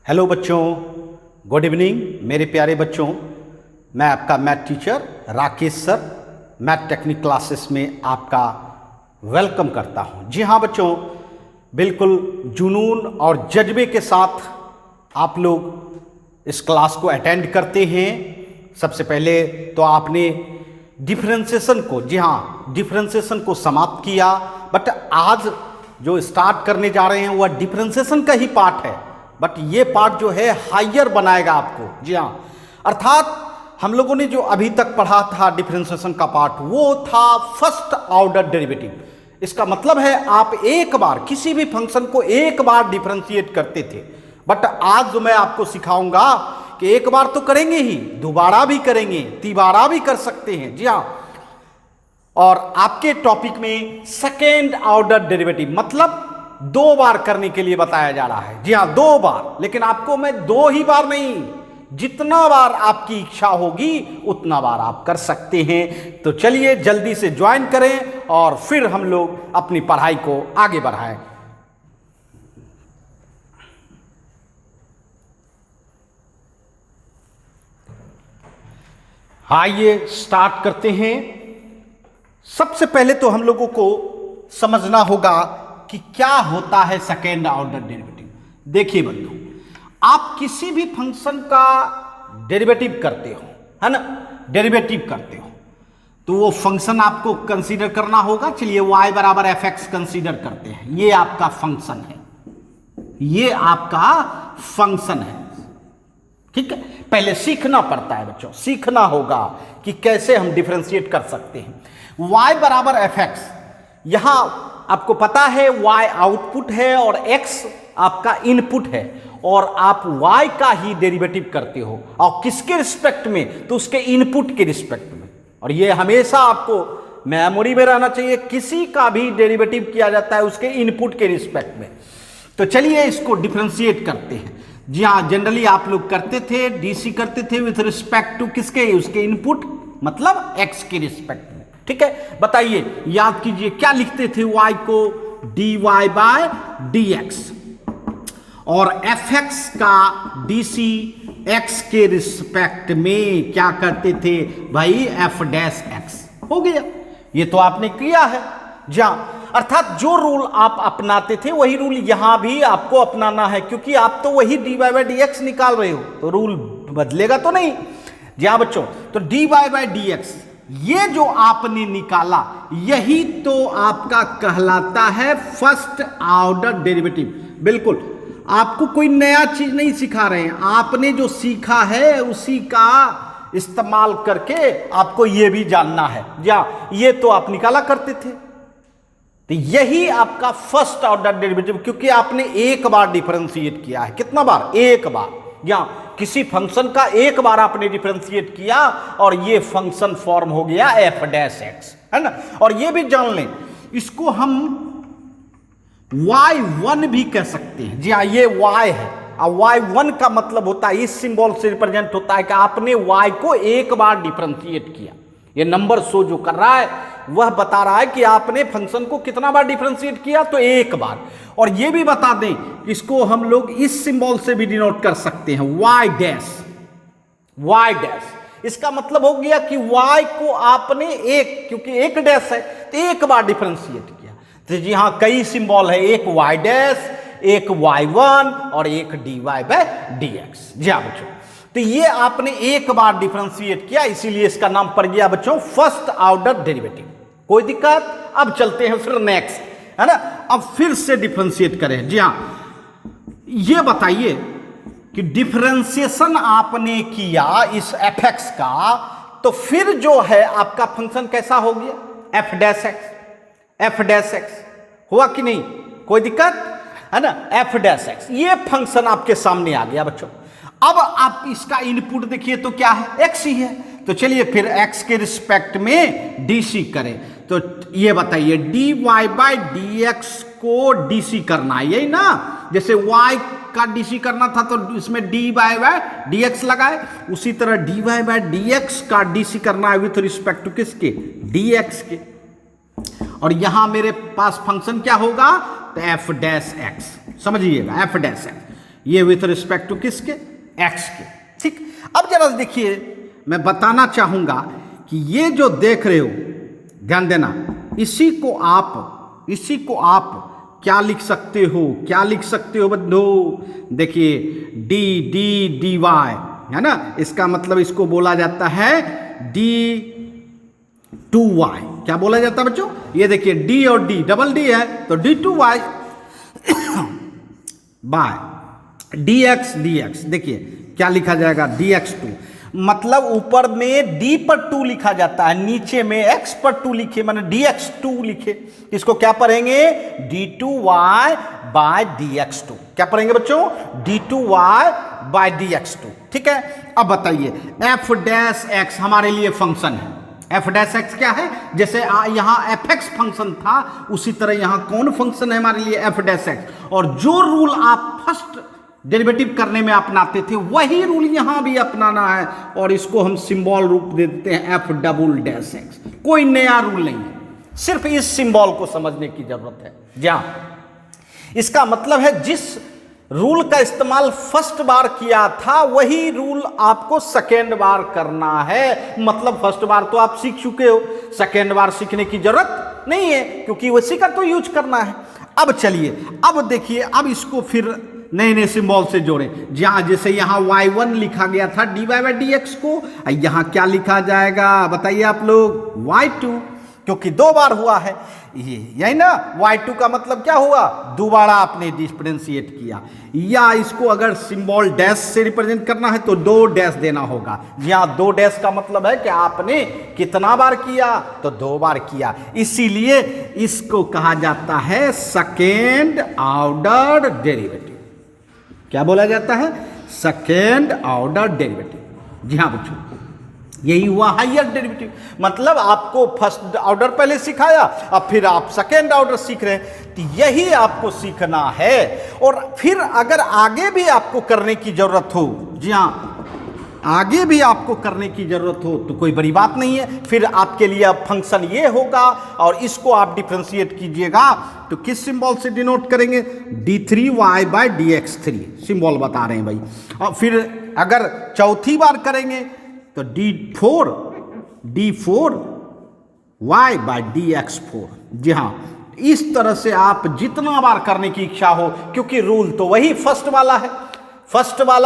Hello बच्चों, good evening मेरे प्यारे बच्चों। मैं आपका math teacher Rakesh sir math technique classes में आपका वेलकम करता हूं। जी हाँ बच्चों, बिल्कुल जुनून और जज्बे के साथ आप लोग इस क्लास को अटेंड करते हैं। सबसे पहले तो आपने डिफरेंशिएशन को, जी हाँ, डिफरेंशिएशन को समाप्त किया, बट आज जो स्टार्ट करने जा रहे हैं वह डिफरेंशिएशन का ही पार्ट है, बट ये पार्ट जो है हायर बनाएगा आपको। जी हाँ, अर्थात हम लोगों ने जो अभी तक पढ़ा था डिफरेंशिएशन का पार्ट, वो था फर्स्ट ऑर्डर डेरिवेटिव। इसका मतलब है आप एक बार किसी भी फंक्शन को एक बार डिफरेंशिएट करते थे, बट आज जो मैं आपको सिखाऊंगा कि एक बार तो करेंगे ही, दोबारा भी करेंगे, तिबारा भी कर सकते हैं। जी हाँ, और आपके टॉपिक में सेकेंड ऑर्डर डेरिवेटिव मतलब दो बार करने के लिए बताया जा रहा है। जी हाँ, दो बार, लेकिन आपको मैं दो ही बार नहीं, जितना बार आपकी इच्छा होगी उतना बार आप कर सकते हैं। तो चलिए जल्दी से ज्वाइन करें और फिर हम लोग अपनी पढ़ाई को आगे बढ़ाएं। आइए स्टार्ट करते हैं। सबसे पहले तो हम लोगों को समझना होगा कि क्या होता है सेकेंड ऑर्डर डेरिवेटिव। देखिए बंधु, आप किसी भी फंक्शन का डेरिवेटिव करते हो, है ना, डेरिवेटिव करते हो, तो वो फंक्शन आपको कंसीडर करना होगा। चलिए y बराबर एफ एक्स कंसीडर करते हैं। ये आपका फंक्शन है, ये आपका फंक्शन है, ठीक है। पहले सीखना पड़ता है बच्चों, सीखना होगा कि कैसे हम डिफरेंशिएट कर सकते हैं। y बराबर एफ एक्स, यहां आपको पता है y आउटपुट है और x आपका इनपुट है, और आप y का ही डेरिवेटिव करते हो, और किसके रिस्पेक्ट में, तो उसके इनपुट के रिस्पेक्ट में। और ये हमेशा आपको मेमोरी में रहना चाहिए, किसी का भी डेरिवेटिव किया जाता है उसके इनपुट के रिस्पेक्ट में। तो चलिए इसको डिफरेंशिएट करते हैं। जी हाँ, जनरली आप लोग करते थे, डीसी करते थे विथ रिस्पेक्ट टू किसके, उसके इनपुट मतलब x के रिस्पेक्ट में, ठीक है। बताइए, याद कीजिए क्या लिखते थे y को, dy बाय dx, और fx का dc x के रिस्पेक्ट में क्या करते थे भाई, f डैश x। हो गया, ये तो आपने किया है। जहां अर्थात जो रूल आप अपनाते थे वही रूल यहां भी आपको अपनाना है, क्योंकि आप तो वही dy बाय dx निकाल रहे हो, तो रूल बदलेगा तो नहीं। जी हाँ बच्चों, तो dy बाय dx ये जो आपने निकाला, यही तो आपका कहलाता है फर्स्ट ऑर्डर डेरिवेटिव। बिल्कुल, आपको कोई नया चीज नहीं सिखा रहे हैं, आपने जो सीखा है उसी का इस्तेमाल करके आपको ये भी जानना है। या ये तो आप निकाला करते थे, तो यही आपका फर्स्ट ऑर्डर डेरिवेटिव, क्योंकि आपने एक बार डिफरेंशिएट किया है। कितना बार? एक बार। या किसी फंक्शन का एक बार आपने डिफरेंशिएट किया और ये फंक्शन फॉर्म हो गया एफ डैश एक्स, है ना। और ये भी जान लें, इसको हम y1 भी कह सकते हैं। जी हाँ, ये y है, और y1 का मतलब होता है, इस सिंबल से रिप्रेजेंट होता है कि आपने y को एक बार डिफरेंशिएट किया। ये नंबर शो जो कर रहा है वह बता रहा है कि आपने फंक्शन को कितना बार डिफरेंशिएट किया, तो एक बार। और ये भी बता दें, इसको हम लोग इस सिंबल से भी डिनोट कर सकते हैं, y डैश, y डैश। इसका मतलब हो गया कि y को आपने एक, क्योंकि एक डैश है तो एक बार डिफरेंशिएट किया। तो जी हाँ, कई सिंबल है, एक y डैश, एक y1 और एक dy बाय dx। जी हाँ बच्चों, तो ये आपने एक बार डिफरेंशिएट किया, इसीलिए इसका नाम पड़ गया बच्चों फर्स्ट ऑर्डर डेरिवेटिव। कोई दिक्कत? अब चलते हैं फिर नेक्स्ट, है ना। अब फिर से डिफरेंशिएट करें। जी हाँ, ये बताइए कि डिफरेंशिएशन आपने किया इस एफ एक्स का, तो फिर जो है आपका फंक्शन कैसा हो गया, F dash x. F dash x हुआ कि नहीं? कोई दिक्कत है ना। एफ डैश एक्स ये फंक्शन आपके सामने आ गया बच्चों। अब आप इसका इनपुट देखिए तो क्या है, x ही है। तो चलिए फिर x के रिस्पेक्ट में dc करें। तो ये बताइए, dy बाय dx को dc करना है, यही ना। जैसे y का dc करना था तो इसमें dy बाय dx लगाए, उसी तरह dy बाय dx का dc करना है विथ रिस्पेक्ट टू किसके, dx के। और यहां मेरे पास फंक्शन क्या होगा, तो f डैश x, समझिएगा, f डैश x। ये विथ रिस्पेक्ट टू किसके, एक्स के। ठीक, अब जरा देखिए, मैं बताना चाहूंगा कि ये जो देख रहे हो, ध्यान देना, इसी को आप क्या लिख सकते हो, क्या लिख सकते हो बंधु? देखिए डी डी डी वाई है ना, इसका मतलब इसको बोला जाता है डी टू वाई। क्या बोला जाता है बच्चों? ये देखिए डी और डी, डबल डी है तो D two Y by D X D X. देखिए क्या लिखा जाएगा, डी एक्स टू, मतलब ऊपर में d पर 2 लिखा जाता है, नीचे में x पर 2 लिखे, माने dx2 लिखे। इसको क्या पढ़ेंगे? d2y by dx2। क्या पढ़ेंगे बच्चों? d2y by dx2। ठीक है, अब बताइए f डैश x हमारे लिए फंक्शन है। f डैश x क्या है? जैसे यहां fx फंक्शन था, उसी तरह यहां कौन फंक्शन है हमारे लिए? f dash x। और जो रूल आप फर्स्ट डेरिवेटिव करने में अपनाते थे वही रूल यहां भी अपनाना है, और इसको हम सिंबल रूप दे देते हैं एफ डबल डैश एक्स। कोई नया रूल नहीं है, सिर्फ इस सिंबल को समझने की जरूरत है। जहां इसका मतलब है जिस रूल का इस्तेमाल फर्स्ट बार किया था वही रूल आपको सेकेंड बार करना है। मतलब फर्स्ट बार तो आप सीख चुके हो, सेकेंड बार सीखने की जरूरत नहीं है, क्योंकि उसी का तो यूज करना है। अब चलिए, अब देखिए, अब इसको फिर नए नए सिंबल से जोड़े। जहां जैसे यहां y1 लिखा गया था dy बाई dx को, यहां क्या लिखा जाएगा बताइए आप लोग? y2, क्योंकि 2 बार हुआ है ये, यही ना। y2 का मतलब क्या हुआ? दोबारा आपने डिफरेंशिएट किया। या इसको अगर सिंबल डैश से रिप्रेजेंट करना है तो 2 डैश देना होगा। यहां 2 डैश का मतलब है कि आपने कितना बार किया? तो 2 बार किया। इसीलिए इसको कहा जाता है सेकेंड ऑर्डर डेरिवेटिव। क्या बोला जाता है? Second order derivative. जी हाँ बच्चों, यही हुआ हायर डेरिवेटिव। मतलब आपको फर्स्ट ऑर्डर पहले सिखाया, अब फिर आप सेकेंड ऑर्डर सीख रहे हैं, तो यही आपको सीखना है। और फिर अगर आगे भी आपको करने की जरूरत हो, जी हाँ, आगे भी आपको करने की जरूरत हो तो कोई बड़ी बात नहीं है। फिर आपके लिए अब फंक्शन ये होगा और इसको आप डिफरेंशिएट कीजिएगा तो किस सिंबल से डिनोट करेंगे? d3y बाय dx3 सिंबल बता रहे हैं भाई। और फिर अगर चौथी बार करेंगे तो d4y बाय dx4। जी हाँ, इस तरह से आप जितना बार करने की इच्छा हो, क्योंकि रूल तो वही फर्स्ट वाला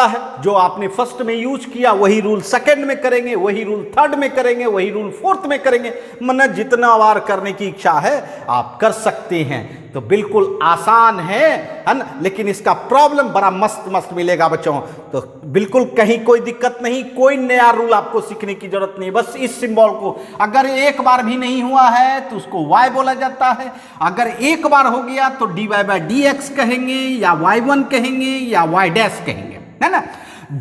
है, जो आपने फर्स्ट में यूज किया वही रूल सेकंड में करेंगे, वही रूल थर्ड में करेंगे, वही रूल फोर्थ में करेंगे। मतलब जितना बार करने की इच्छा है आप कर सकते हैं। तो बिल्कुल आसान है ना, लेकिन इसका प्रॉब्लम बड़ा मस्त मस्त मिलेगा बच्चों। तो बिल्कुल कहीं कोई दिक्कत नहीं, कोई नया रूल आपको सीखने की जरूरत नहीं। बस इस सिंबल को अगर एक बार भी नहीं हुआ है तो उसको y बोला जाता है, अगर एक बार हो गया तो dy बाई dx कहेंगे, या y1 कहेंगे, या y डैश कहेंगे, है ना।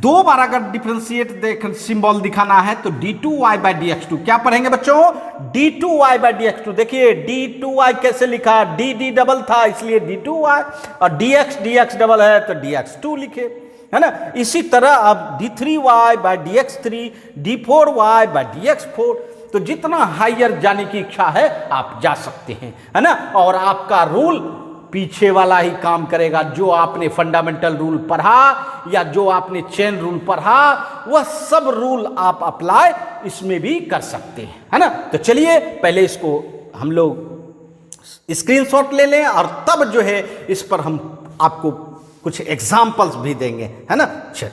2 बार अगर डिफरेंशिएट सिंबल दिखाना है तो d2y बाई dx2। क्या पढ़ेंगे बच्चों? d2y by dx2। देखिए d2y कैसे लिखा? d डबल था इसलिए d2y, और dx डबल है तो dx2 लिखे, है ना। इसी तरह अब d3y by dx3, d4y by dx4। तो जितना हायर जाने की इच्छा है आप जा सकते हैं, है ना। और आपका रूल पीछे वाला ही काम करेगा। जो आपने फंडामेंटल रूल पढ़ा या जो आपने चेन रूल पढ़ा, वह सब रूल आप अप्लाई इसमें भी कर सकते हैं, है ना। तो चलिए पहले इसको हम लोग स्क्रीनशॉट ले लें और तब जो है इस पर हम आपको कुछ एग्जाम्पल्स भी देंगे, है ना। चल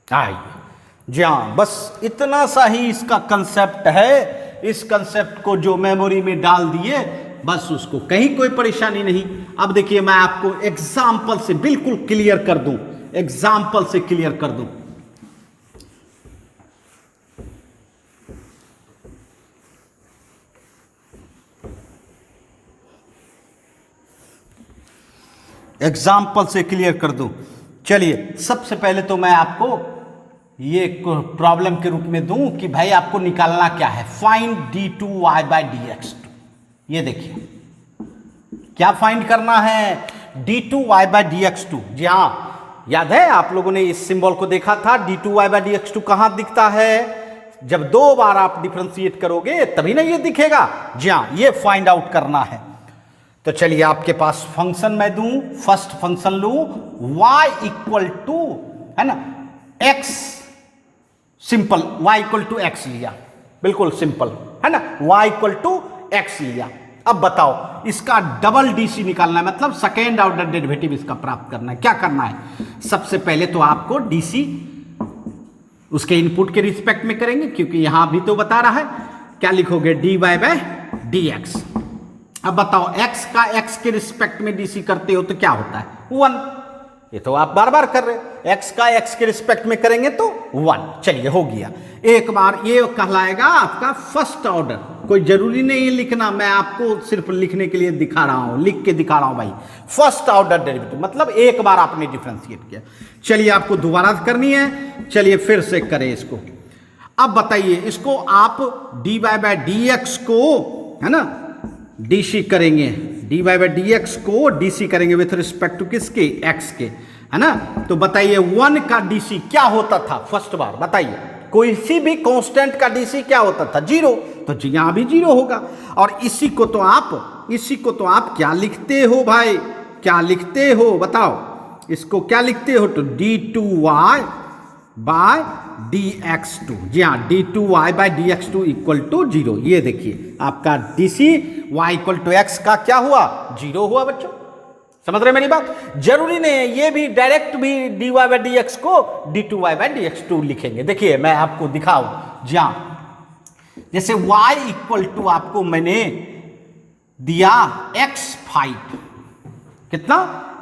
आइए, जी हाँ, बस इतना सा ही इसका कंसेप्ट है। इस कंसेप्ट को जो मेमोरी में डाल दिए बस, उसको कहीं कोई परेशानी नहीं। अब देखिए मैं आपको एग्जाम्पल से बिल्कुल क्लियर कर दूं, एग्जाम्पल से क्लियर कर दूं। एग्जाम्पल से क्लियर कर दूं। चलिए सबसे पहले तो मैं आपको ये प्रॉब्लम के रूप में दूं कि भाई आपको निकालना क्या है? Find d2y by dx2। ये देखिए क्या फाइंड करना है? D two Y by D X two. जी हाँ, याद है आप लोगों ने इस सिंबल को देखा था, D two Y by D X two कहां दिखता है? जब दो बार आप डिफ्रेंशिएट करोगे तभी ना ये दिखेगा। जी हाँ, ये फाइंड आउट करना है। तो चलिए आपके पास फंक्शन मैं दूं, फर्स्ट फंक्शन लू y इक्वल टू, है ना, x, simple y equal to x लिया, बिल्कुल सिंपल, है ना, y इक्वल टू x लिया। अब बताओ इसका डबल डीसी निकालना है, मतलब सेकेंड ऑर्डर डेरिवेटिव इसका प्राप्त करना है। क्या करना है? सबसे पहले तो आपको डीसी उसके इनपुट के रिस्पेक्ट में करेंगे, क्योंकि यहां भी तो बता रहा है। क्या लिखोगे? D Y by D x. अब बताओ x का x के रिस्पेक्ट में डीसी करते हो तो क्या होता है? 1। ये तो आप बार बार कर रहे हो, x का x के रिस्पेक्ट में करेंगे तो 1। चलिए हो गया एक बार, ये कहलाएगा आपका फर्स्ट ऑर्डर। कोई जरूरी नहीं है लिखना, मैं आपको सिर्फ लिखने के लिए दिखा रहा हूं, लिख के दिखा रहा हूं भाई। फर्स्ट ऑर्डर डेरिवेटिव मतलब एक बार आपने डिफरेंशिएट किया। चलिए आपको दोबारा करनी है, चलिए फिर से करें इसको। अब बताइए इसको आप D Y by D X को, है ना, डीसी करेंगे, D Y by D X को डीसी करेंगे विथ रिस्पेक्ट टू किसके? एक्स के, है ना। तो बताइए 1 का डीसी क्या होता था? फर्स्ट बार बताइए, कोई सी भी कांस्टेंट का डीसी क्या होता था? 0। तो यहां भी 0 होगा। और इसी को तो आप क्या लिखते हो भाई? क्या लिखते हो बताओ? इसको क्या लिखते हो? तो D two Y by D X two. जी हाँ, D two Y by D X two equal to 0। ये देखिए आपका DC y equal to X का क्या हुआ? 0 हुआ बच्चों। समझ रहे मेरी बात? जरूरी नहीं है ये भी डायरेक्ट भी D Y by D X को D two Y by D X two लिखेंगे। देखिए मैं आपको दिखाऊं, जी हाँ, जैसे y इक्वल टू आपको मैंने दिया x5, कितना?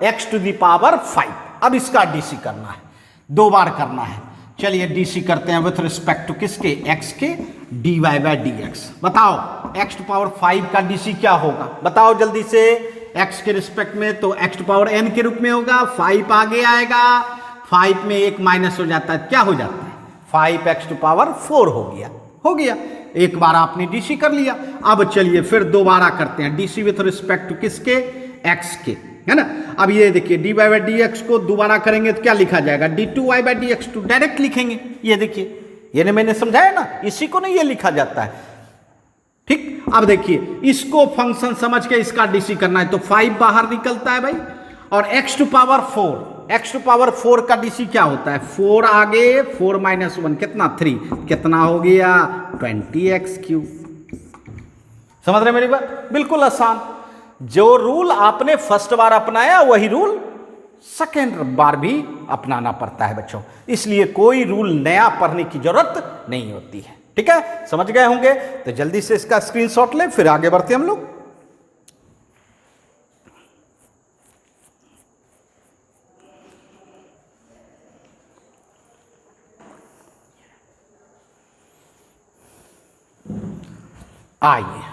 x to the power 5। अब इसका डीसी करना है, 2 बार करना है। चलिए डीसी करते हैं विथ रिस्पेक्ट टू किसके? x के, D Y by D X. बताओ x टू पावर 5 का डीसी क्या होगा? बताओ जल्दी से। x के रिस्पेक्ट में तो x टू पावर n के रूप में होगा, 5 आगे आएगा, 5 में 1 माइनस हो जाता है, क्या हो जाता है? 5x टू पावर 4 हो गया। हो गया, एक बार आपने डीसी कर लिया। अब चलिए फिर दोबारा करते हैं डीसी विथ रिस्पेक्ट टू किसके? x के, है ना। अब ये देखिए D Y by D X को दोबारा करेंगे तो क्या लिखा जाएगा? D two Y by D X two direct लिखेंगे। ये देखिए, ये मैंने समझाया ना, इसी को नहीं ये लिखा जाता है। ठीक, अब देखिए इसको फंक्शन समझ के इसका डीसी करना है तो 5 बाहर निकलता है भाई, और x to power 4, x to power 4 का डीसी क्या होता है? 4 आगे, 4 माइनस 1 कितना? 3। कितना हो गया? 20x3। समझ रहे मेरी बात? बिल्कुल आसान। जो रूल आपने फर्स्ट बार अपनाया वही रूल सेकेंड बार भी अपनाना पड़ता है बच्चों, इसलिए कोई रूल नया पढ़ने की जरूरत नहीं होती है। ठीक है, समझ गए होंगे? तो जल्दी से इसका स्क्रीनशॉट लें, फिर आगे बढ़ते हम लोग। आइए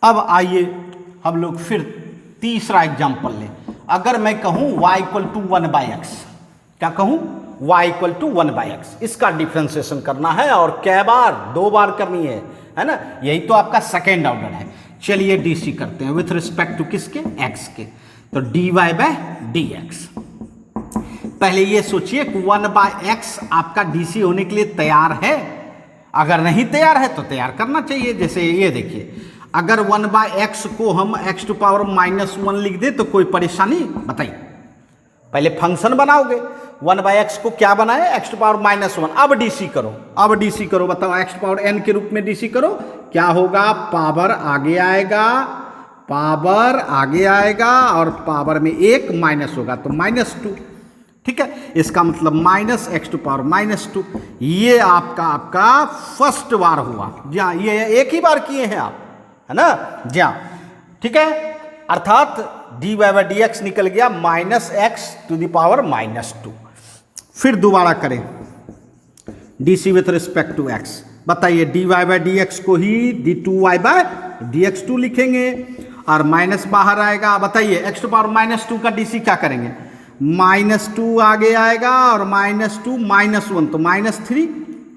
अब आइए हम लोग फिर तीसरा एग्जाम्पल लें। अगर मैं कहूं y इक्वल टू 1/x, क्या कहूं? y इक्वल टू 1/x, इसका डिफ्रेंसिएशन करना है और कै बार? 2 बार करनी है ना। यही तो आपका सेकेंड ऑर्डर है। चलिए डीसी करते हैं विथ रिस्पेक्ट टू किसके? x के। तो D Y by D X. पहले ये सोचिए 1/x आपका डीसी होने के लिए तैयार है? अगर नहीं तैयार है तो तैयार करना चाहिए। जैसे ये देखिए, अगर 1/x को हम x टू पावर -1 लिख दे तो कोई परेशानी? बताइए। पहले फंक्शन बनाओगे, 1/x को क्या बनाए? x to power -1। अब डीसी करो, अब डीसी करो, बताओ x टू पावर n के रूप में डीसी करो, क्या होगा? पावर आगे आएगा, पावर आगे आएगा और पावर में 1 माइनस होगा तो -2। ठीक है, इसका मतलब -x टू पावर -2। ये आपका फर्स्ट बार हुआ। जी हाँ, ये एक ही बार किए हैं आप, है ना। जी हाँ, ठीक है, अर्थात D Y by D X निकल गया -x टू द पावर -2। फिर दोबारा करें DC with respect to x। बताइए D Y by D X को ही D two Y by D X two लिखेंगे। और माइनस बाहर आएगा। बताइए एक्स टू पावर माइनस 2 का डीसी क्या करेंगे? -2 आगे आएगा और -2 -1 तो -3,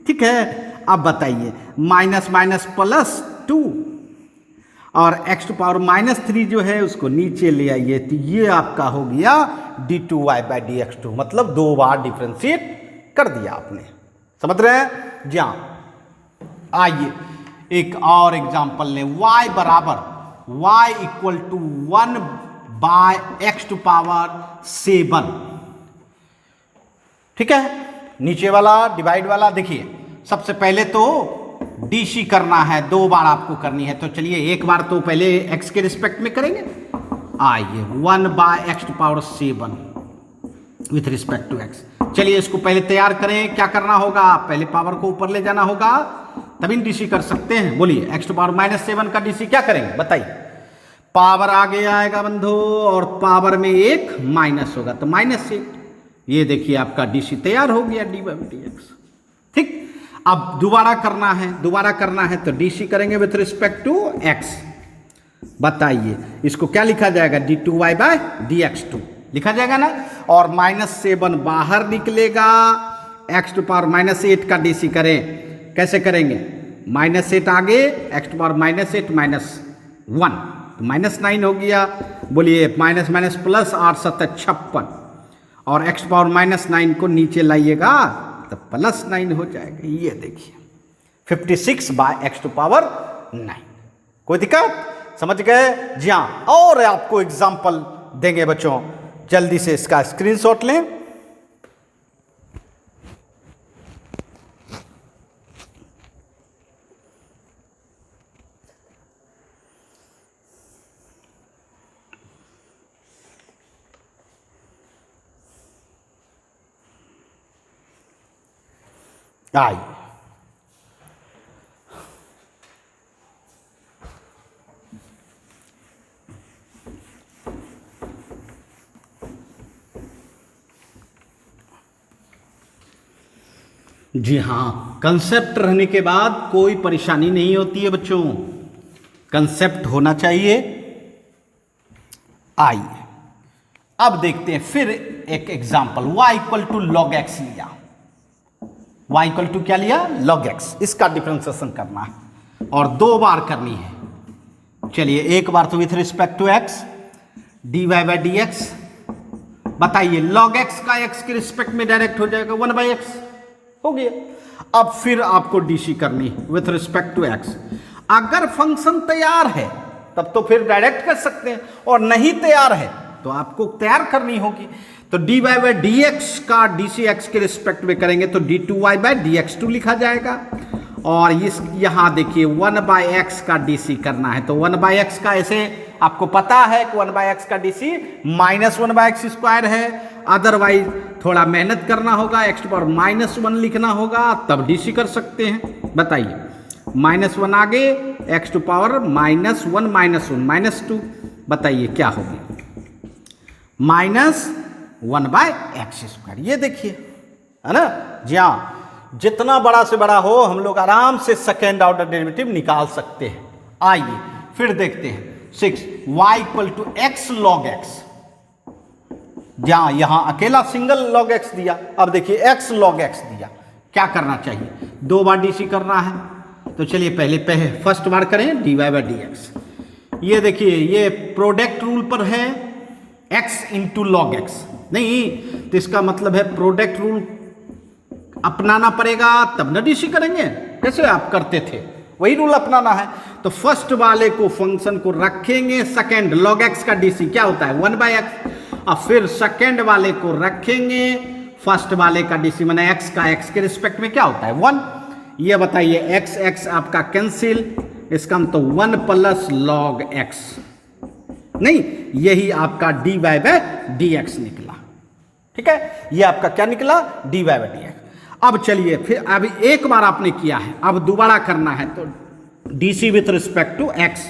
ठीक है। अब बताइए माइनस माइनस +2 और एक्स टू पावर -3 जो है उसको नीचे ले आइए, तो ये आपका हो गया d2y/dx2, मतलब 2 बार डिफ्रेंशिएट कर दिया आपने। समझ रहे हैं जी? हाँ, आइए एक और एग्जांपल लें। y बराबर y equal to 1/x to power 7, ठीक है। नीचे वाला डिवाइड वाला देखिए, सबसे पहले तो डीसी करना है, 2 बार आपको करनी है। तो चलिए एक बार तो पहले x के रिस्पेक्ट में करेंगे। आइए 1/x to power 7 with respect to x। चलिए इसको पहले तैयार करें। क्या करना होगा? पहले पावर को ऊपर ले जाना होगा, तभी डीसी कर सकते हैं। बोलिए x टू पावर -7 का डीसी क्या करेंगे? बताइए। पावर आगे आएगा बंधु और पावर में एक माइनस होगा तो -8। ये देखिए आपका डीसी तैयार हो गया d/dx, ठीक। अब दोबारा करना है तो डीसी करेंगे विथ रिस्पेक्ट टू x। बताइए इसको क्या लिखा जाएगा? d2y/dx2 लिखा जाएगा ना। और -7 बाहर निकलेगा, x टू पावर -8 का डीसी करें, कैसे करेंगे? -8 आगे, x टू पावर -8 -1 तो -9 हो गया। बोलिए माइनस माइनस प्लस 8 7 56 और x टू पावर -9 को नीचे लाइएगा तो +9 हो जाएगा। ये देखिए 56/x टू पावर 9। कोई दिक्कत? समझ गए? जी हाँ। और आपको एग्जाम्पल देंगे बच्चों, जल्दी से इसका स्क्रीनशॉट लें। आइए जी हाँ, कंसेप्ट रहने के बाद कोई परेशानी नहीं होती है बच्चों, कंसेप्ट होना चाहिए। आइए अब देखते हैं फिर एक example. y equal to log x लिया, y इक्वल टू क्या लिया? log x। इसका डिफरेंशिएशन करना है और 2 बार करनी है। चलिए एक बार तो with respect to x dy/dx। बताइए log x का x के रिस्पेक्ट में डायरेक्ट हो जाएगा 1/x, हो गया। अब फिर आपको डीसी करनी है विथ रिस्पेक्ट टू x। अगर फंक्शन तैयार है तब तो फिर डायरेक्ट कर सकते हैं, और नहीं तैयार है तो आपको तैयार करनी होगी। तो dy/dx का डीसी x के रिस्पेक्ट में करेंगे तो d2y/dx2 लिखा जाएगा। और इस यहां देखिए 1/x का डीसी करना है तो 1/x का, ऐसे आपको पता है कि 1/x का डीसी -1/x² है। अदरवाइज थोड़ा मेहनत करना होगा, x टू पावर -1 लिखना होगा, तब डीसी कर सकते हैं। बताइए -1 आगे, x टू पावर -1 -2। बताइए क्या हो गया? -1/x²। ये देखिए, है ना जी हाँ। जितना बड़ा से बड़ा हो हम लोग आराम से सेकेंड ऑर्डर डेरिवेटिव निकाल सकते हैं। आइए फिर देखते हैं 6 y equal to x log x। जहां यहां अकेला सिंगल log x दिया, अब देखिए x log x दिया। क्या करना चाहिए? 2 बार डीसी करना है। तो चलिए पहले फर्स्ट बार करें dy/dx। ये देखिए ये प्रोडक्ट रूल पर है, x इंटू log x नहीं, तो इसका मतलब है प्रोडक्ट रूल अपनाना पड़ेगा तब न डीसी करेंगे। कैसे आप करते थे वही रूल अपनाना है। तो फर्स्ट वाले को फंक्शन को रखेंगे सेकेंड, log x का डीसी क्या होता है? 1/x। और फिर सेकेंड वाले को रखेंगे फर्स्ट वाले का डीसी, माने x का x के रिस्पेक्ट में क्या होता है? 1। ये बताइए x आपका कैंसिल, इसका तो 1 + log x नहीं, यही आपका dy/dx निकला। ठीक है, ये आपका क्या निकला? dy/dx। अब चलिए फिर अभी एक बार आपने किया है, अब दोबारा करना है तो DC with respect to x।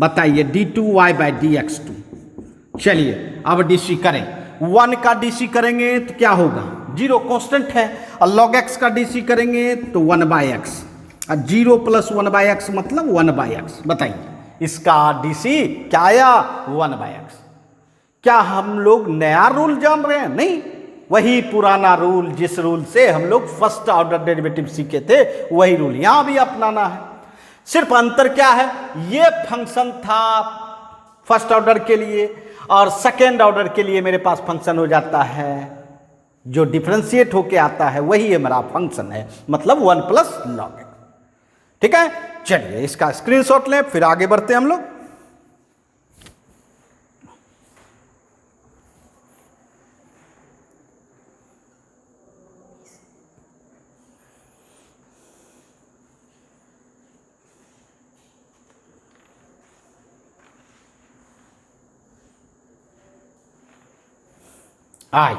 बताइए d2y/dx2। चलिए अब डीसी करें। 1 का डीसी करेंगे तो क्या होगा? 0 कांस्टेंट है। और log x का डीसी करेंगे तो 1/x। और 0 + 1/x मतलब 1/x। बताइए इसका डीसी क्या आया 1/x। क्या हम लोग नया रूल जान रहे हैं? नहीं, वही पुराना रूल, जिस रूल से हम लोग फर्स्ट ऑर्डर डेरिवेटिव सीखे थे वही रूल यहां भी अपनाना है। सिर्फ अंतर क्या है, ये फंक्शन था फर्स्ट ऑर्डर के लिए और सेकेंड ऑर्डर के लिए मेरे पास फंक्शन हो जाता है जो डिफरेंशिएट होके आता है, वही मेरा फंक्शन है, मतलब 1 + log x। ठीक है, चलिए इसका स्क्रीनशॉट लें, फिर आगे बढ़ते हैं हम लोग। आई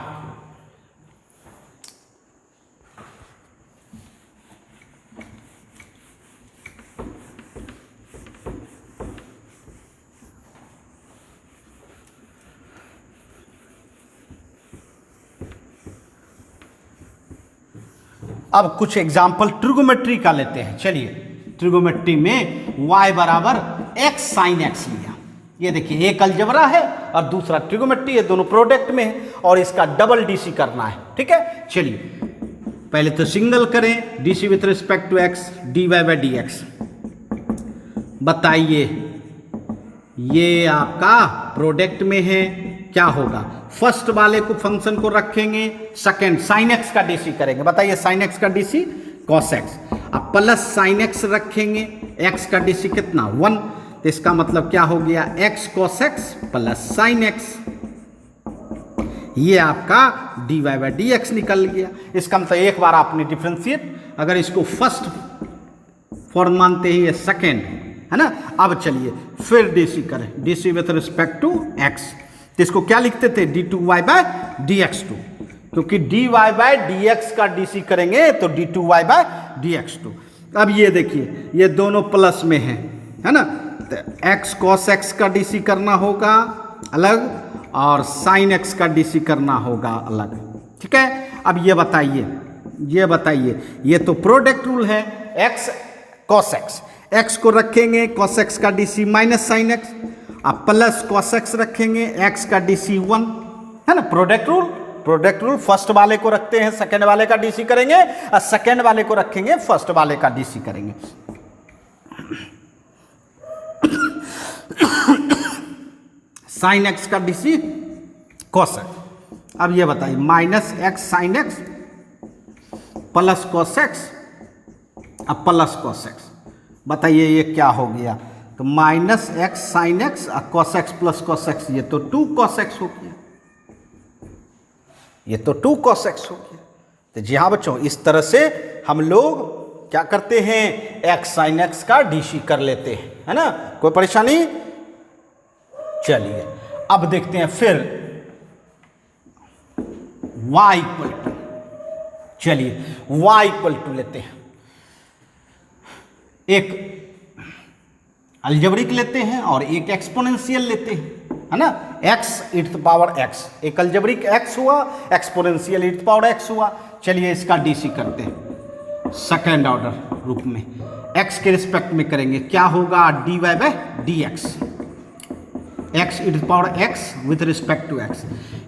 अब कुछ एग्जाम्पल ट्रिगोमेट्री का लेते हैं। चलिए, ट्रिगोमेट्री में y = x sin x लिया। ये देखिए, एक अलजेब्रा है और दूसरा ट्रिगोमेट्री है, दोनों प्रोडक्ट में है और इसका डबल डीसी करना है। ठीक है, चलिए पहले तो सिंगल करें, DC with respect to x dy/dx। बताइए, ये आपका प्रोडक्ट में है, क्या होगा? फर्स्ट वाले को फंक्शन को रखेंगे, सेकेंड sin x का डीसी करेंगे। बताइए, sin x का डीसी cos x, अब प्लस sin x रखेंगे, x का डीसी कितना 1, तो इसका मतलब क्या हो गया x cos x plus sin x। ये आपका dy/dx निकल गया। इसका मतलब एक बार आपने डिफरेंशिएट, अगर इसको फर्स्ट फॉर्म मानते हैं, ये सेकेंड है ना। अब चलिए फिर डीसी करें, DC with respect to x, तो इसको क्या लिखते थे d2y/dx2, क्योंकि dy/dx का डीसी करेंगे तो d2y/dx2। अब ये देखिए, ये दोनों प्लस में है ना, तो x cos x का डीसी करना होगा अलग और sin x का डीसी करना होगा अलग। ठीक है, अब ये बताइए, ये तो प्रोडक्ट रूल है, x cos x, x को रखेंगे cos x का डीसी माइनस sin x, अब प्लस cos x रखेंगे, x का डीसी 1 है ना। प्रोडक्ट रूल फर्स्ट वाले को रखते हैं, सेकेंड वाले का डीसी करेंगे, और सेकेंड वाले को रखेंगे, फर्स्ट वाले का डीसी करेंगे। sin x का डीसी cos x। अब ये बताइए, minus x sin x plus cos x अब प्लस cos x, बताइए ये क्या हो गया? तो माइनस x sin x और cos x plus cos x, ये तो 2 cos x हो गया, ये तो 2 cos x हो गया। तो जी हाँ बच्चों, इस तरह से हम लोग क्या करते हैं, x sin x का डीसी कर लेते हैं, है ना। कोई परेशानी? चलिए अब देखते हैं फिर y = चलिए y = लेते हैं, एक अलजेब्रिक लेते हैं और एक एक्सपोनेंशियल लेते हैं, है ना। x e⁻x, एक अलजेब्रिक x हुआ, एक्सपोनेंशियल e⁻x हुआ। चलिए इसका डीसी करते हैं सेकेंड ऑर्डर रूप में, x के रिस्पेक्ट में करेंगे, क्या होगा dy/dx, x e⁻x with respect to x।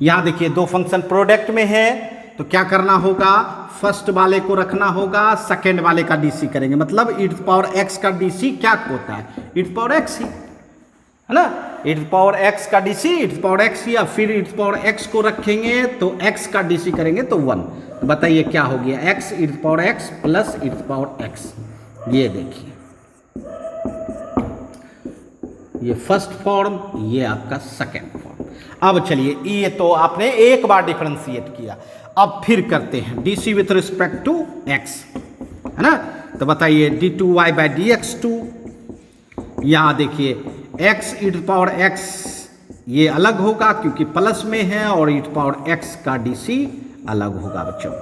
यहां देखिए, दो फंक्शन प्रोडक्ट में है, तो क्या करना होगा, फर्स्ट वाले को रखना होगा, सेकेंड वाले का डीसी करेंगे, मतलब e⁻x का डीसी क्या होता है, e⁻x ही है ना। e⁻x का डीसी e⁻x ही, या फिर e⁻x को रखेंगे तो x का डीसी करेंगे तो 1। बताइए क्या हो गया, x e⁻x प्लस e⁻x। ये देखिए, ये फर्स्ट फॉर्म, ये आपका सेकेंड फॉर्म। अब चलिए, ये तो आपने एक बार डिफरेंशिएट किया, अब फिर करते हैं DC with respect to x, है ना। तो बताइए d2y/dx2, यहां देखिए x e⁻x ये अलग होगा क्योंकि प्लस में है, और e⁻x का डीसी अलग होगा बच्चों।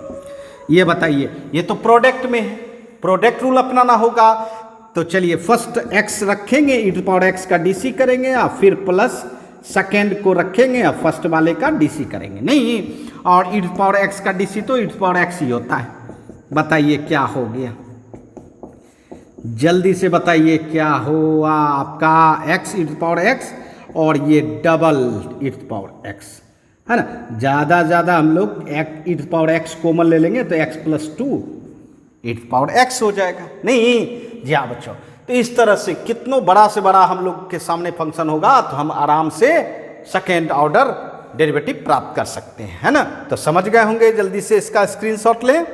ये बताइए, ये तो प्रोडक्ट में है, प्रोडक्ट रूल अपनाना होगा। तो चलिए फर्स्ट x रखेंगे, e⁻x का डीसी करेंगे, और फिर प्लस सेकेंड को रखेंगे और फर्स्ट वाले का डीसी करेंगे, नहीं, और e⁻x का डीसी तो e⁻x ही होता है। बताइए क्या हो गया, जल्दी से बताइए क्या हुआ आपका x e पावर x और ये डबल e पावर x है ना। ज़्यादा हम लोग e पावर x कॉमन ले लेंगे तो x + 2 e पावर x हो जाएगा। नहीं जी हाँ बच्चों, तो इस तरह से कितनों बड़ा से बड़ा हम लोग के सामने फंक्शन होगा तो हम आराम से सेकेंड ऑर्डर डेरिवेटिव प्राप्त कर सकते हैं, है ना। तो समझ गए होंगे, जल्दी से इसका स्क्रीनशॉट लें।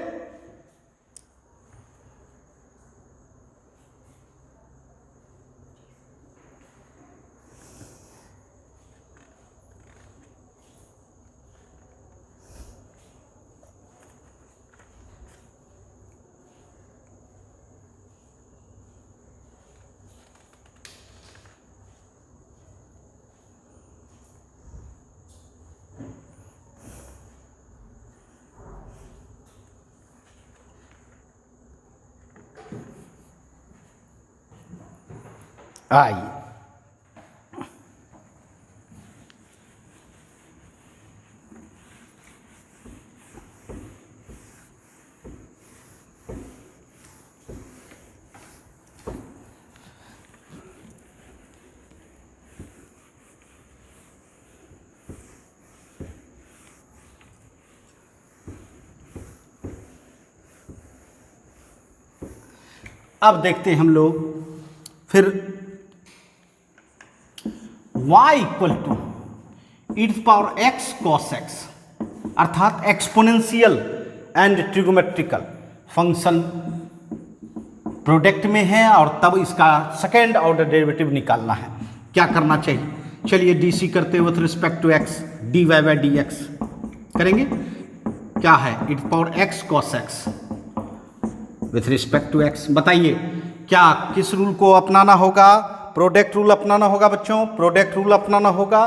आइए अब देखते हैं हम लोग फिर y = e power x cos x अर्थात एक्सपोनेंशियल एंड ट्रिगोमेट्रिकल फंक्शन प्रोडक्ट में है और तब इसका सेकेंड ऑर्डर डेरिवेटिव निकालना है। क्या करना चाहिए, चलिए डीसी करते हुए with respect to x dy/dx करेंगे। क्या है e power x cos x with respect to x। बताइए क्या किस रूल को अपनाना होगा, प्रोडक्ट रूल अपनाना होगा बच्चों, प्रोडक्ट रूल अपनाना होगा।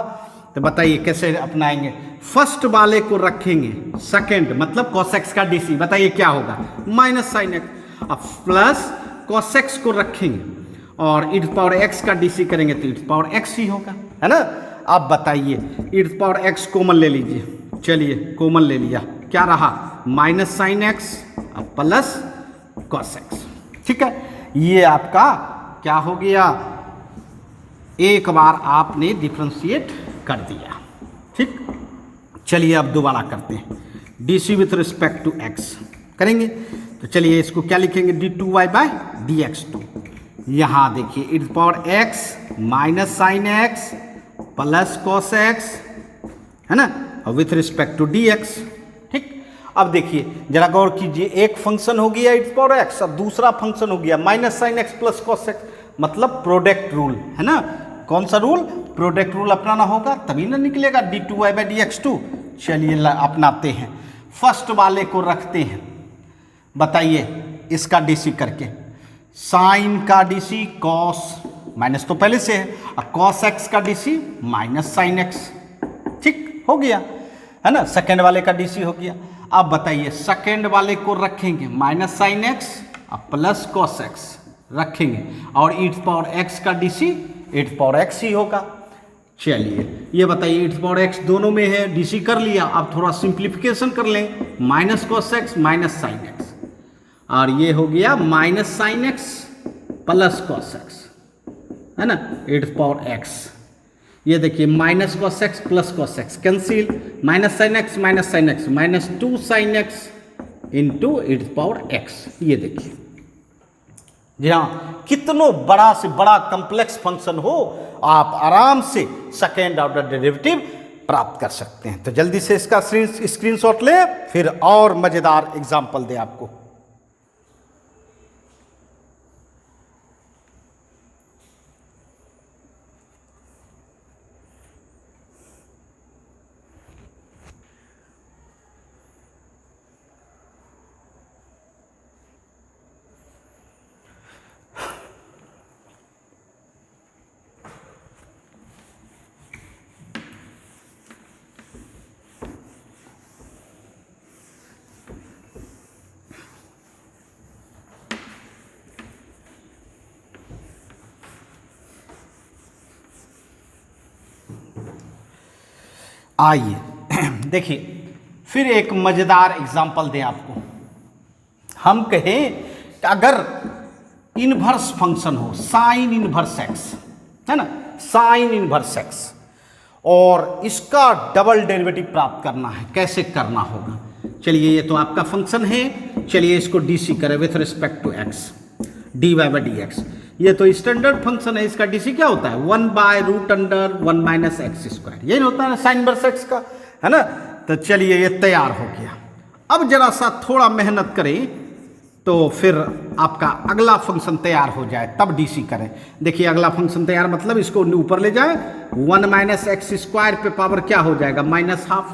तो बताइए कैसे अपनाएंगे। फर्स्ट वाले को रखेंगे, सेकंड मतलब cos x का डीसी, बताइए क्या होगा -sin x, अब प्लस cos x को रखेंगे और e पावर x का डीसी करेंगे तो e पावर x ही होगा, है ना। अब बताइए e पावर x कॉमन ले लीजिए, चलिए कॉमन ले लिया, क्या रहा -sin x अब प्लस cos x, ठीक है। ये आपका क्या हो गया, एक बार आपने डिफ्रेंशिएट कर दिया, ठीक। चलिए अब दोबारा करते हैं, DC with respect to x करेंगे तो चलिए इसको क्या लिखेंगे d2y/dx2। यहाँ देखिए e power x -sin x plus cos x, है ना, और विथ रिस्पेक्ट टू dx, ठीक। अब देखिए जरा गौर कीजिए, एक फंक्शन हो गया e पावर x और दूसरा फंक्शन हो गया -sin x plus cos x, मतलब प्रोडक्ट रूल, है ना। कौन सा रूल, प्रोडक्ट रूल अपनाना होगा तभी ना निकलेगा d2y/dx2। चलिए अपनाते हैं, फर्स्ट वाले को रखते हैं, बताइए इसका डीसी करके, साइन का डीसी कॉस माइनस तो पहले से है, और कॉस एक्स का डीसी -sin x, ठीक हो गया, है ना। सेकेंड वाले का डीसी हो गया। अब बताइए सेकेंड वाले को रखेंगे -sin x और प्लस cos x रखेंगे और e पावर x का डीसी e पावर x ही होगा। चलिए ये बताइए e पावर x दोनों में है, डीसी कर लिया, अब थोड़ा सिंप्लीफिकेशन कर लें, -cos x -sin x, और ये हो गया -sin x plus cos x, है ना, e पावर x। ये देखिए -cos x plus cos x cancel, -sin x -2sin x into e power x। ये देखिए जी हाँ, कितनों बड़ा से बड़ा कॉम्प्लेक्स फंक्शन हो आप आराम से सेकेंड ऑर्डर डेरिवेटिव प्राप्त कर सकते हैं। तो जल्दी से इसका स्क्रीनशॉट ले, फिर और मजेदार एग्जांपल दे आपको। आइए देखिए फिर एक मजेदार एग्जांपल दें आपको। हम कहें कि अगर इनवर्स फंक्शन हो, साइन इनवर्स एक्स, है ना, साइन इनवर्स एक्स, और इसका डबल डेरिवेटिव प्राप्त करना है। कैसे करना होगा? चलिए, ये तो आपका फंक्शन है, चलिए इसको डीसी करें with respect to x, d Y by D x. ये तो स्टैंडर्ड फंक्शन है, इसका डीसी क्या होता है? 1/√1 माइनस एक्स स्क्वायर, यही होता है ना साइन इनवर्स एक्स का, है ना। तो चलिए ये तैयार हो गया। अब जरा सा थोड़ा मेहनत करें तो फिर आपका अगला फंक्शन तैयार हो जाए, तब डीसी करें। देखिए अगला फंक्शन तैयार मतलब इसको ऊपर ले जाए, 1 माइनस एक्स स्क्वायर पे पावर क्या हो जाएगा? -12।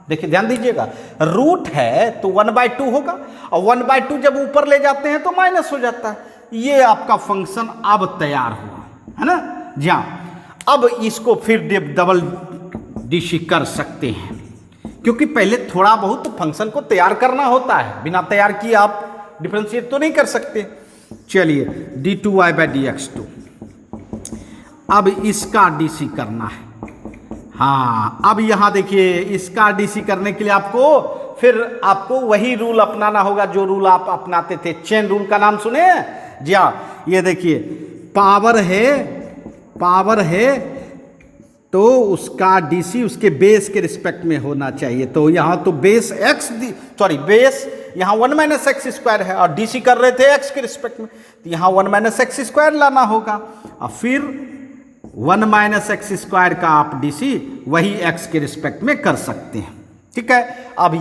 देखिए ध्यान दीजिएगा, रूट है तो 1/2 होगा, और 1/2 जब ऊपर ले जाते हैं तो माइनस हो जाता है। ये आपका फंक्शन अब तैयार हुआ, है ना। जी हाँ, अब इसको फिर डबल डीसी कर सकते हैं, क्योंकि पहले थोड़ा बहुत फंक्शन को तैयार करना होता है, बिना तैयार किए आप डिफरेंशिएट तो नहीं कर सकते। चलिए d2y/dx2, अब इसका डीसी करना है। हाँ, अब यहां देखिए इसका डीसी करने के लिए आपको वही रूल अपनाना होगा जो रूल आप अपनाते थे, चेन रूल का नाम सुने? जी हाँ, ये देखिए पावर है तो उसका डीसी उसके बेस के रिस्पेक्ट में होना चाहिए। तो यहाँ तो बेस बेस यहाँ 1 माइनस एक्स स्क्वायर है, और डीसी कर रहे थे एक्स के रिस्पेक्ट में, तो यहाँ 1 माइनस एक्स स्क्वायर लाना होगा, और फिर 1 माइनस एक्स स्क्वायर का आप डीसी वही एक्स के रिस्पेक्ट में कर सकते हैं। ठीक है, अब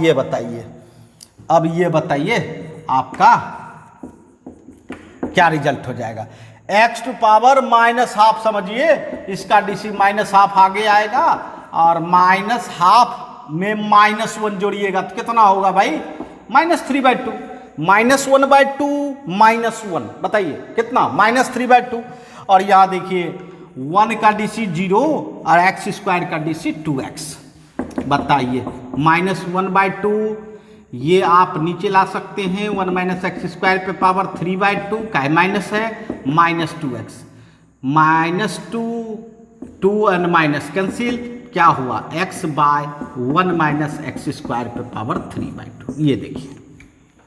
ये बताइए आपका क्या रिजल्ट हो जाएगा? एक्स टू पावर -12 समझिए, इसका डीसी -12 आगे आएगा, और -12 में -1 जोड़िएगा तो कितना होगा भाई? -3/2। -1/2 -1, बताइए कितना? -3/2। और यहाँ देखिए 1 का डीसी 0 और एक्स स्क्वायर का डीसी 2x। बताइए -1/2 ये आप नीचे ला सकते हैं, 1 माइनस एक्स स्क्वायर पे पावर 3/2 का माइनस है, -2x, -2 एंड माइनस कैंसिल, क्या हुआ? x/1 माइनस एक्स स्क्वायर पे पावर 3/2। ये देखिए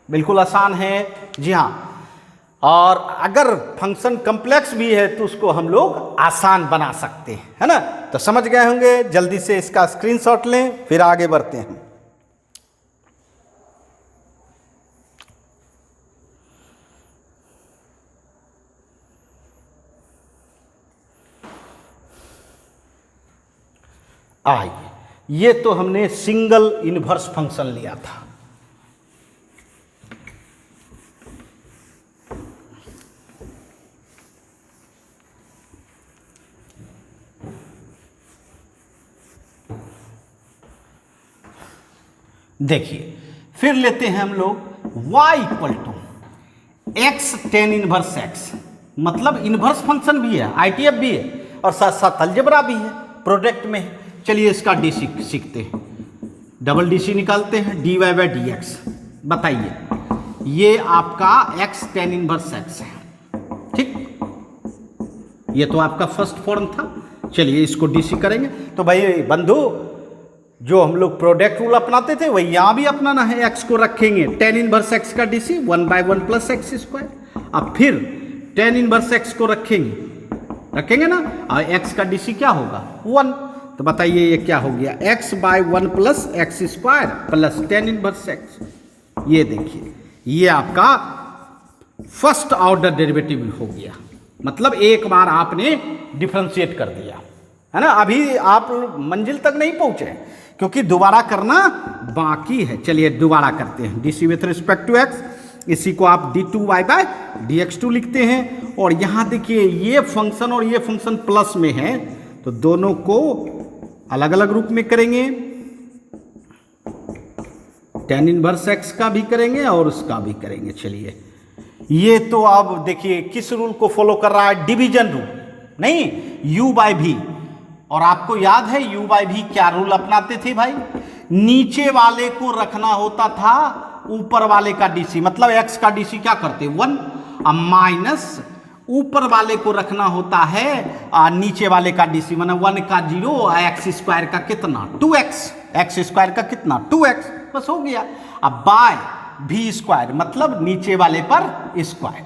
बिल्कुल आसान है। जी हाँ, और अगर फंक्शन कॉम्प्लेक्स भी है तो उसको हम लोग आसान बना सकते हैं, है ना। तो समझ गए होंगे, जल्दी से इसका स्क्रीनशॉट लें, फिर आगे बढ़ते हैं। आइए, ये तो हमने सिंगल इनवर्स फंक्शन लिया था। देखिए फिर लेते हैं हम लोग y = x tan inverse x, मतलब इनवर्स फंक्शन भी है, ITF भी है, और साथ साथ अलजेब्रा भी है, प्रोडक्ट में है। चलिए इसका डीसी सीखते हैं, डबल डीसी निकालते हैं, dy/dx। बताइए, ये आपका x tan इनवर्स x है, ठीक, ये तो आपका फर्स्ट फॉर्म था। चलिए इसको डीसी करेंगे, तो भाई बंधु जो हम लोग प्रोडक्ट रूल अपनाते थे वही यहाँ भी अपनाना है। x को रखेंगे tan इनवर्स x का डीसी 1/1 प्लस एक्स स्क्वायर, अब फिर tan इनवर्स x को रखेंगे ना, और x का डीसी क्या होगा? 1। तो बताइए ये क्या हो गया? x/1 plus X square plus tan inverse x। ये देखिए ये आपका फर्स्ट ऑर्डर डेरिवेटिव हो गया, मतलब एक बार आपने डिफरेंशिएट कर दिया, है ना। अभी आप मंजिल तक नहीं पहुंचे क्योंकि दोबारा करना बाकी है। चलिए दोबारा करते हैं, DC with respect to x, इसी को आप d2y/dx2 लिखते हैं। और यहाँ देखिए ये फंक्शन और ये फंक्शन प्लस में है, तो दोनों को अलग अलग रूप में करेंगे, tan इनवर्स x का भी करेंगे और उसका भी करेंगे। चलिए ये तो अब देखिए किस रूल को फॉलो कर रहा है? डिवीजन रूल, नहीं u/v। और आपको याद है u/v क्या रूल अपनाते थे भाई? नीचे वाले को रखना होता था ऊपर वाले का डीसी, मतलब x का डीसी क्या करते? 1, माइनस ऊपर वाले को रखना होता है नीचे वाले का डीसी, मतलब 1 का 0 और एक्स स्क्वायर का कितना? 2x, एक्स स्क्वायर का कितना? 2x, बस हो गया। अब बाय v स्क्वायर, मतलब नीचे वाले पर स्क्वायर,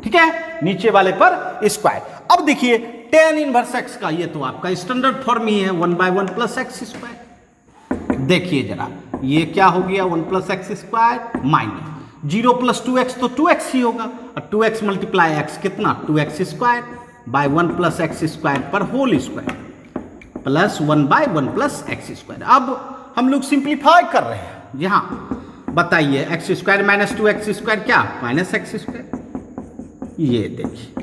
ठीक है, नीचे वाले पर स्क्वायर। अब देखिए tan इनवर्स x का ये तो आपका स्टैंडर्ड फॉर्म ही है 1/1 प्लस एक्स स्क्वायर। देखिए जरा ये क्या हो गया 1 plus X square minus 0 plus 2x तो 2x ही होगा, और 2x मल्टीप्लाई x कितना 2x square by 1 plus X square पर whole square plus 1/1 plus X square. अब हम लोग सिंप्लीफाई कर रहे हैं, यहाँ बताइए X square minus 2x square क्या माइनस एक्स स्क्वायर। ये देखिए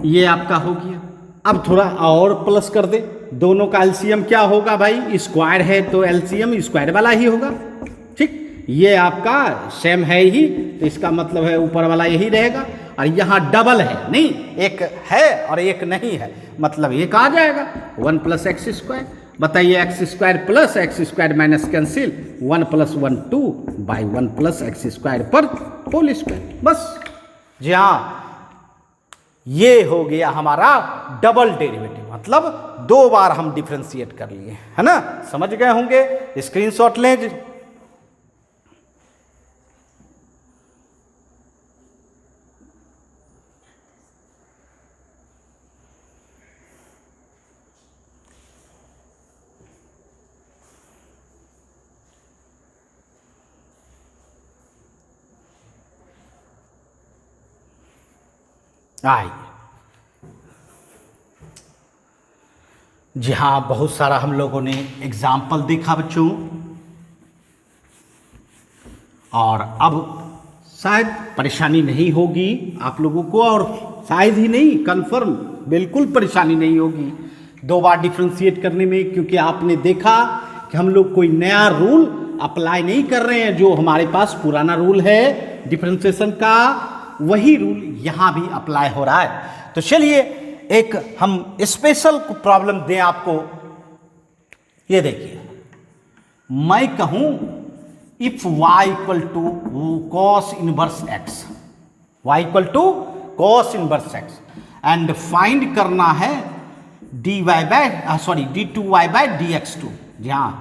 ये आपका हो गया। अब थोड़ा और प्लस कर दे, दोनों का एलसीएम क्या होगा भाई, स्क्वायर है तो एलसीएम स्क्वायर वाला ही होगा। ठीक, ये आपका सेम है ही तो इसका मतलब है ऊपर वाला यही रहेगा, और यहाँ डबल है नहीं, एक है और एक नहीं है, मतलब एक आ जाएगा 1 प्लस एक्स स्क्वायर। बताइए X square plus X square minus cancel 1 plus 1 2 by 1 plus X square पर होल स्क्वायर। बस जी हाँ, ये हो गया हमारा डबल डेरिवेटिव, मतलब 2 बार हम डिफरेंशिएट कर लिए, है ना। समझ गए होंगे, स्क्रीनशॉट लें। आइए जी हाँ, बहुत सारा हम लोगों ने एग्जाम्पल देखा बच्चों, और अब शायद परेशानी नहीं होगी आप लोगों को, और शायद ही नहीं कंफर्म बिल्कुल परेशानी नहीं होगी 2 बार डिफ्रेंशिएट करने में, क्योंकि आपने देखा कि हम लोग कोई नया रूल अप्लाई नहीं कर रहे हैं। जो हमारे पास पुराना रूल है डिफ्रेंशिएशन का, वही रूल यहाँ भी अप्लाई हो रहा है। तो चलिए एक हम स्पेशल प्रॉब्लम दें आपको। ये देखिए, मैं कहूं if y equal to cos inverse x, y equal to cos inverse x, and find करना है dy by sorry d2y by dx2। जी हाँ,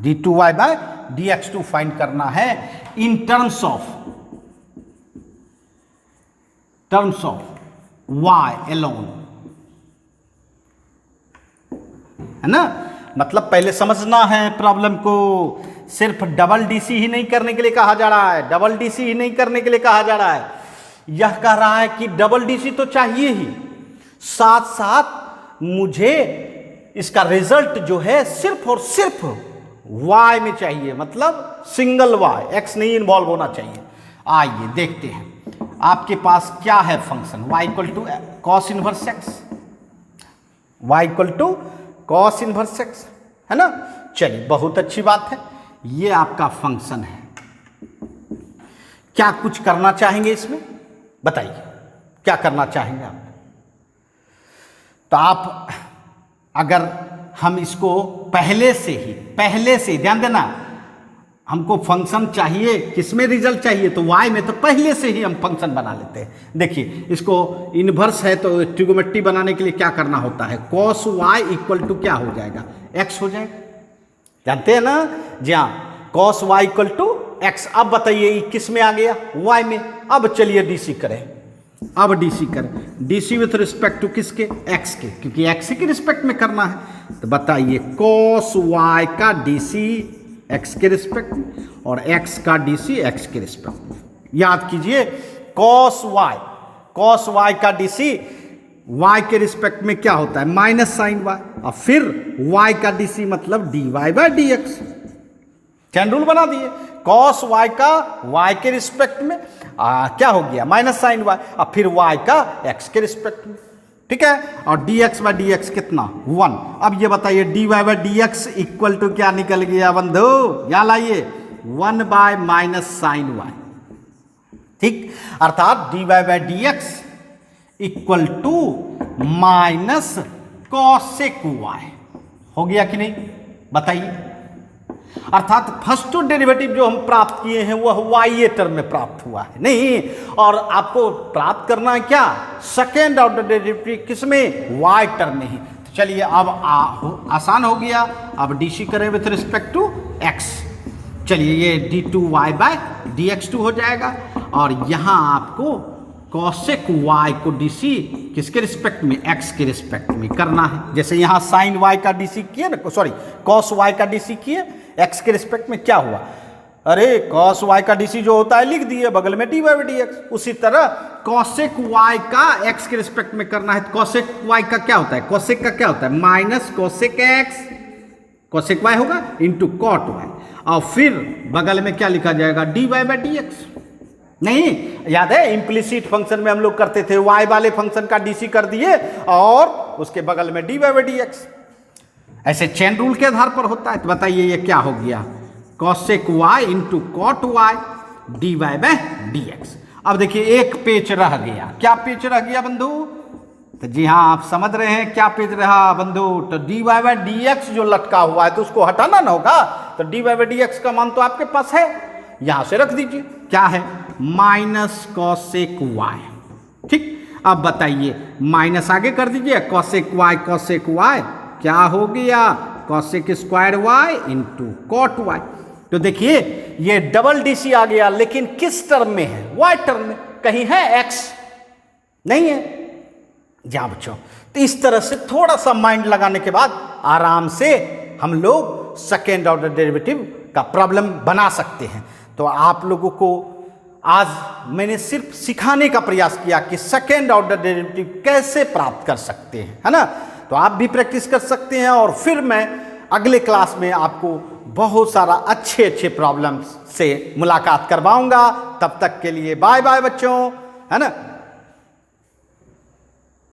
d2y बाय dx2 फाइंड करना है in terms of y alone, है ना। मतलब पहले समझना है प्रॉब्लम को, सिर्फ डबल डीसी ही नहीं करने के लिए कहा जा रहा है, डबल डीसी ही नहीं करने के लिए कहा जा रहा है। यह कह रहा है कि डबल डीसी तो चाहिए ही, साथ साथ मुझे इसका रिजल्ट जो है सिर्फ और सिर्फ y में चाहिए, मतलब सिंगल y, x नहीं इन्वॉल्व होना चाहिए। आइए देखते हैं आपके पास क्या है function y equal to cos inverse x, y equal to cos inverse x, है ना। चलिए बहुत अच्छी बात है, ये आपका फंक्शन है। क्या कुछ करना चाहेंगे इसमें, बताइए क्या करना चाहेंगे आप। तो आप अगर हम इसको पहले से ध्यान देना, हमको फंक्शन चाहिए किसमें रिजल्ट चाहिए, तो y में, तो पहले से ही हम फंक्शन बना लेते हैं। देखिए इसको इन्वर्स है तो ट्रिगोमेट्री बनाने के लिए क्या करना होता है, cos y इक्वल टू क्या हो जाएगा, x हो जाएगा, जानते हैं ना। जी हाँ, cos y equal to x। अब बताइए किस में आ गया, y में। अब चलिए डीसी करें, अब डीसी करें, डीसी विथ रिस्पेक्ट टू किसके, x के, क्योंकि x के रिस्पेक्ट में करना है। तो बताइए cos y का डीसी x के रिस्पेक्ट में और x का डीसी x के रिस्पेक्ट में। याद कीजिए cos y का डीसी y के रिस्पेक्ट में क्या होता है, माइनस साइन y, और फिर y का डीसी मतलब dy by dx। Chain rule बना दिए, cos y का y के रिस्पेक्ट में क्या हो गया, माइनस साइन y, और फिर y का x के रिस्पेक्ट में, ठीक है। और dx बाय dx कितना 1। अब ये बताइए dy by dx equal to क्या निकल गया बंधु, यहाँ लाइए 1 बाय माइनस साइन y, ठीक। अर्थात dy by dx equal to minus cosec y हो गया कि नहीं, बताइए। अर्थात फर्स्ट डेरिवेटिव जो हम प्राप्त किए हैं वह y टर्म में प्राप्त हुआ है नहीं, और आपको प्राप्त करना है क्या, सेकेंड ऑर्डर डेरिवेटिव किसमें, y टर्म में ही। तो चलिए अब आसान हो गया, अब डीसी करें विथ रिस्पेक्ट टू x। चलिए ये d2y बाय dx2 हो जाएगा, और यहाँ आपको कॉसेक वाई को डीसी किसके रिस्पेक्ट में, एक्स के रिस्पेक्ट में करना है। जैसे यहाँ साइन वाई का डीसी किए ना, सॉरी कॉस वाई का डीसी किए एक्स के रिस्पेक्ट में, क्या हुआ, अरे कॉस वाई का डीसी जो होता है लिख दिए, बगल में d Y by D x. उसी तरह कॉसेक वाई का एक्स के रिस्पेक्ट में करना है, तो कॉसेक वाई का क्या होता है, कॉसेक का क्या होता है minus cosec x, cosec y होगा इंटू कॉट वाई, और फिर बगल में क्या लिखा जाएगा, d Y by D x. नहीं याद है, इम्प्लिसिट फंक्शन में हम लोग करते थे, वाई वाले फंक्शन का डीसी कर दिए और उसके बगल में d Y by D x. ऐसे चेन रूल के आधार पर होता है। तो बताइए ये क्या हो गया, cosec y into cot y d Y by D x. अब देखिए एक पेच रह गया, क्या पेच रह गया बंधु, तो जी हाँ आप समझ रहे हैं क्या पेच रहा बंधु, तो D Y by D x जो लटका हुआ है तो उसको हटाना ना होगा, तो D Y by D x का मान तो आपके पास है, यहां से रख दीजिए, क्या है माइनस कॉसेक वाई। ठीक, अब बताइए माइनस आगे कर दीजिए, कॉसेक वाई क्या हो गया, cosec square y into cot y. तो देखिए ये डबल डीसी आ गया, लेकिन किस टर्म में है, वाई टर्म में, कहीं है एक्स नहीं है। जा बच्चों, तो इस तरह से थोड़ा सा माइंड लगाने के बाद आराम से हम लोग सेकेंड ऑर्डर डेरिवेटिव का प्रॉब्लम बना सकते हैं। तो आप लोगों को आज मैंने सिर्फ सिखाने का प्रयास किया कि सेकेंड ऑर्डर डेरिवेटिव कैसे प्राप्त कर सकते हैं, है ना। तो आप भी प्रैक्टिस कर सकते हैं और फिर मैं अगले क्लास में आपको बहुत सारा अच्छे अच्छे प्रॉब्लम्स से मुलाकात करवाऊंगा। तब तक के लिए बाय बाय बच्चों, है ना।